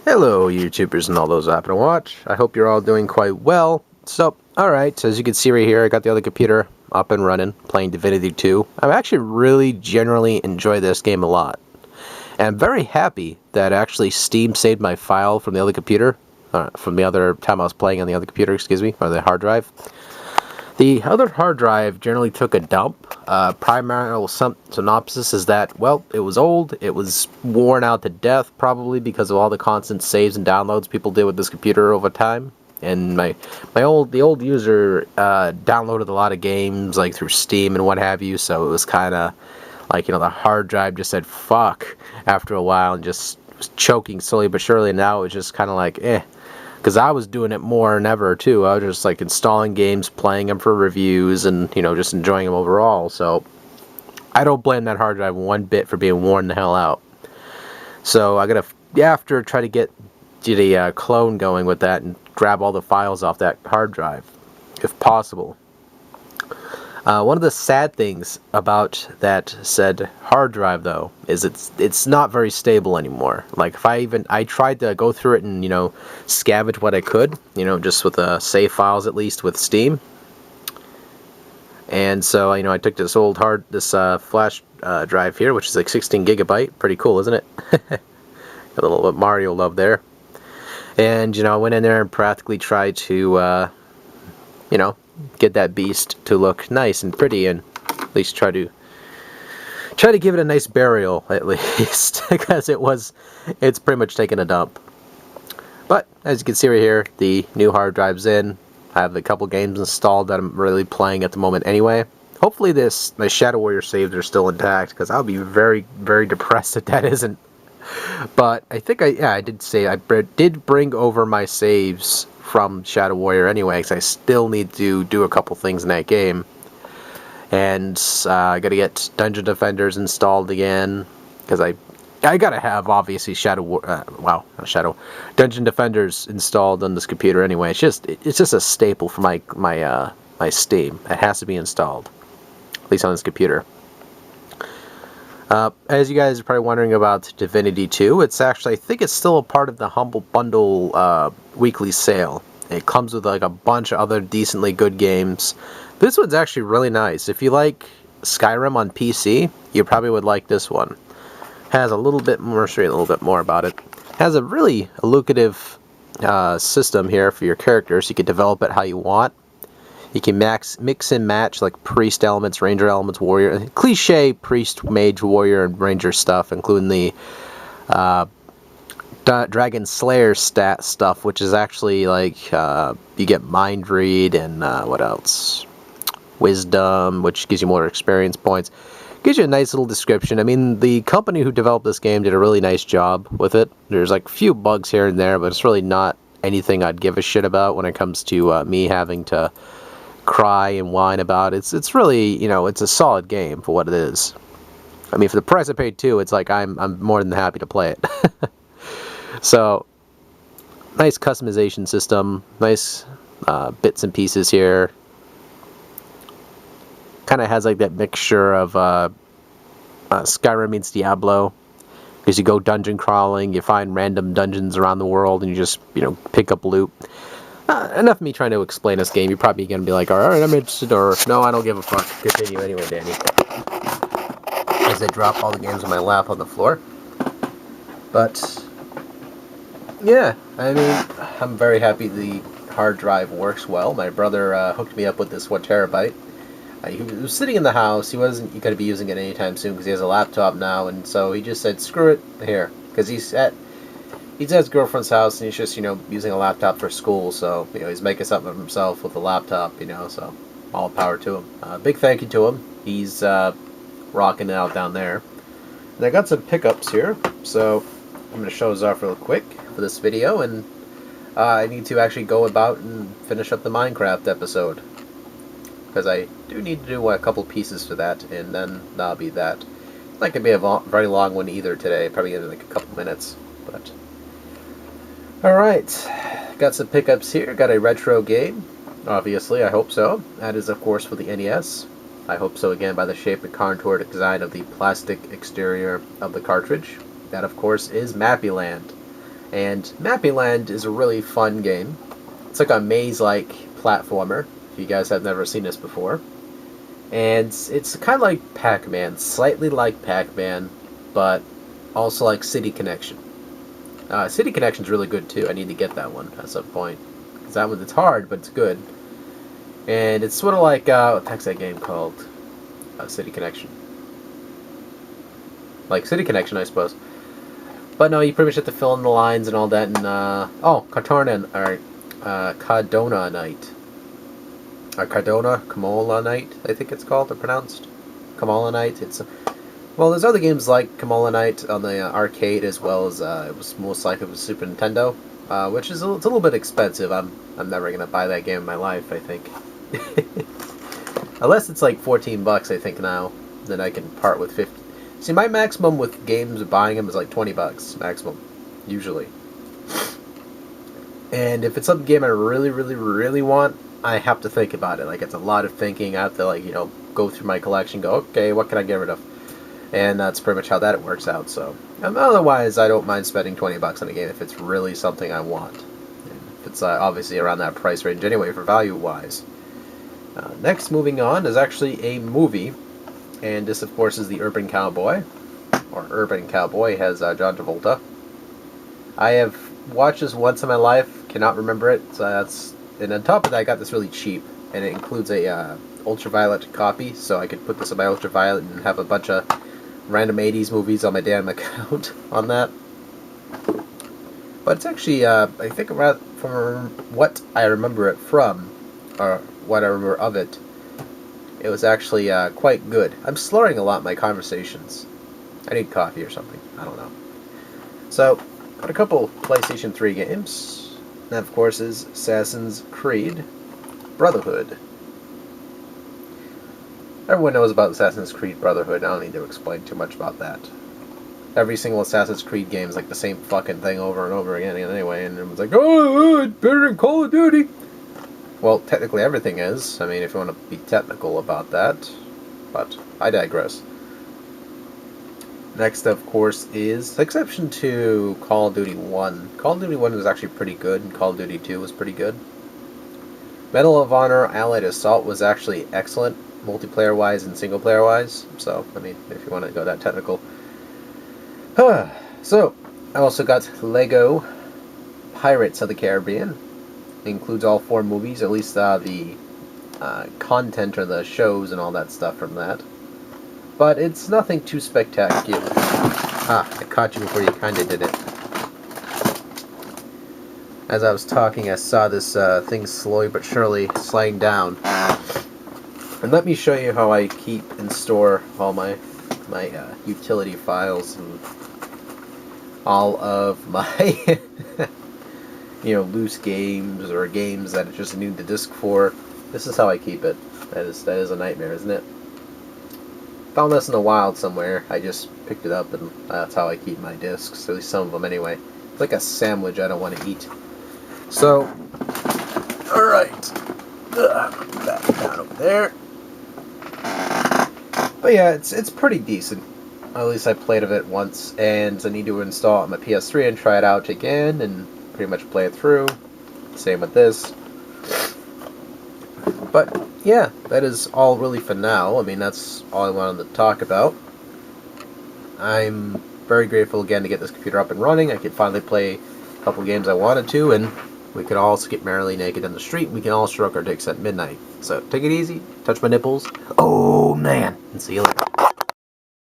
Hello YouTubers and all those that happen to watch. I hope you're all doing quite well. So, alright, so as you can see right here, I got the other computer up and running, playing Divinity 2. I actually really generally enjoy this game a lot. And I'm very happy that actually Steam saved my file from the other computer, from the other time I was playing on the other computer, excuse me, or the hard drive. The other hard drive generally took a dump. Primary synopsis is that, well, it was old, it was worn out to death, probably because of all the constant saves and downloads people did with this computer over time. And the old user downloaded a lot of games like through Steam and what have you, so it was kind of like, the hard drive just said fuck after a while and just was choking slowly but surely. And now it's just kind of like because I was doing it more than ever too. I was just like installing games, playing them for reviews, and just enjoying them overall. So I don't blame that hard drive one bit for being worn the hell out. So I gotta after try to get the clone going with that and grab all the files off that hard drive, if possible. One of the sad things about that said hard drive, though, is it's not very stable anymore. Like, if I tried to go through it and, scavenge what I could, just with save files at least with Steam. And so, I took this flash drive here, which is like 16 gigabyte. Pretty cool, isn't it? Got a little bit Mario love there. And, I went in there and practically tried to, get that beast to look nice and pretty, and at least try to give it a nice burial, at least, because it's pretty much taken a dump. But as you can see right here, the new hard drive's in. I have a couple games installed that I'm really playing at the moment anyway. Hopefully my Shadow Warrior saves are still intact, because I'll be very, very depressed if that isn't. But I think I did say I did bring over my saves from Shadow Warrior anyway, because I still need to do a couple things in that game. And I gotta get Dungeon Defenders installed again, because I gotta have, obviously, Dungeon Defenders installed on this computer anyway. It's just a staple for my Steam. It has to be installed, at least on this computer. As you guys are probably wondering about Divinity 2, I think it's still a part of the Humble Bundle weekly sale. It comes with like a bunch of other decently good games. This one's actually really nice. If you like Skyrim on PC, you probably would like this one. Has a little bit more, show you a little bit more about it. Has a really lucrative system here for your characters. You can develop it how you want. You can mix and match like priest elements, ranger elements, warrior, cliche priest, mage, warrior, and ranger stuff, including the Dragon Slayer stat stuff, which is actually like you get mind read and what else? Wisdom, which gives you more experience points. Gives you a nice little description. I mean, the company who developed this game did a really nice job with it. There's like a few bugs here and there, but it's really not anything I'd give a shit about when it comes to me having to cry and whine about it. It's really, it's a solid game for what it is. I mean, for the price I paid too, it's like I'm more than happy to play it. So, nice customization system, nice bits and pieces here. Kind of has like that mixture of Skyrim meets Diablo, because you go dungeon crawling, you find random dungeons around the world, and you just, pick up loot. Enough of me trying to explain this game. You're probably going to be like, alright, I'm interested, or no, I don't give a fuck. Continue anyway, Danny. As I drop all the games on my lap on the floor. But, yeah, I mean, I'm very happy the hard drive works well. My brother hooked me up with this 1 terabyte. He was sitting in the house. He wasn't going to be using it anytime soon because he has a laptop now, and so he just said, screw it, here. Because he's at his girlfriend's house, and he's just, using a laptop for school, so, he's making something of himself with a laptop, so all power to him. Big thank you to him. He's rocking it out down there. And I got some pickups here, so I'm going to show those off real quick for this video, and I need to actually go about and finish up the Minecraft episode, because I do need to do a couple pieces for that, and then that'll be that. It's not going to be a very long one either today, probably in like a couple minutes, but... Alright, got some pickups here. Got a retro game, obviously, I hope so. That is, of course, for the NES. I hope so, again, by the shape and contour design of the plastic exterior of the cartridge. That, of course, is Mappyland. And Mapping Land is a really fun game. It's like a maze-like platformer, if you guys have never seen this before. And it's kind of like Pac-Man, slightly like Pac-Man, but also like City Connection. City Connection's really good too. I need to get that one at some point. Because that one, it's hard, but it's good. And it's sort of like, what the heck's that game called? City Connection. Like City Connection, I suppose. But no, you pretty much have to fill in the lines and all that. And, Cardona Night. Kamola Night, I think it's called, or pronounced. Kamola Night. Well, there's other games like Kamola Night on the arcade, as well as it was most likely with Super Nintendo, which is it's a little bit expensive. I'm never gonna buy that game in my life, I think. Unless it's like $14, I think now. Then I can part with 50. See, my maximum with games buying them is like $20 maximum, usually. And if it's some game I really, really, really want, I have to think about it. Like, it's a lot of thinking. I have to, like, go through my collection, go, okay, what can I get rid of? And that's pretty much how that works out. So, otherwise, I don't mind spending $20 on a game if it's really something I want. And if it's obviously around that price range anyway, for value-wise. Next, moving on, is actually a movie. And this, of course, is The Urban Cowboy. Or Urban Cowboy. Has John Travolta. I have watched this once in my life. Cannot remember it. So that's... And on top of that, I got this really cheap. And it includes a ultraviolet copy. So I could put this in my ultraviolet and have a bunch of random 80s movies on my damn account on that. But it's actually, I think from what I remember it from, or what I remember of it, it was actually quite good. I'm slurring a lot in my conversations. I need coffee or something. I don't know. So, got a couple PlayStation 3 games. That, of course, is Assassin's Creed Brotherhood. Everyone knows about Assassin's Creed Brotherhood. I don't need to explain too much about that. Every single Assassin's Creed game is like the same fucking thing over and over again anyway, and everyone's like, oh, it's better than Call of Duty. Well, technically everything is. I mean, if you want to be technical about that. But I digress. Next, of course, is, exception to Call of Duty 1. Call of Duty 1 was actually pretty good, and Call of Duty 2 was pretty good. Medal of Honor Allied Assault was actually excellent, multiplayer-wise and single-player-wise. So, I mean, if you want to go that technical. So, I also got Lego Pirates of the Caribbean. It includes all 4 movies, at least the content or the shows and all that stuff from that. But it's nothing too spectacular. I caught you before you kinda did it. As I was talking, I saw this thing slowly but surely sliding down. And let me show you how I keep and store all my utility files and all of my loose games or games that I just need the disc for. This is how I keep it. That is a nightmare, isn't it? Found this in the wild somewhere. I just picked it up, and that's how I keep my discs, at least some of them anyway. It's like a sandwich I don't want to eat. So, alright. That down over there. But yeah, it's pretty decent. At least I played of it once, and I need to install it on my PS3 and try it out again, and pretty much play it through. Same with this. But yeah, that is all really for now. I mean, that's all I wanted to talk about. I'm very grateful again to get this computer up and running. I could finally play a couple games I wanted to, and we could all skip merrily naked in the street. We can all stroke our dicks at midnight. So take it easy, touch my nipples. Oh man, and see you later.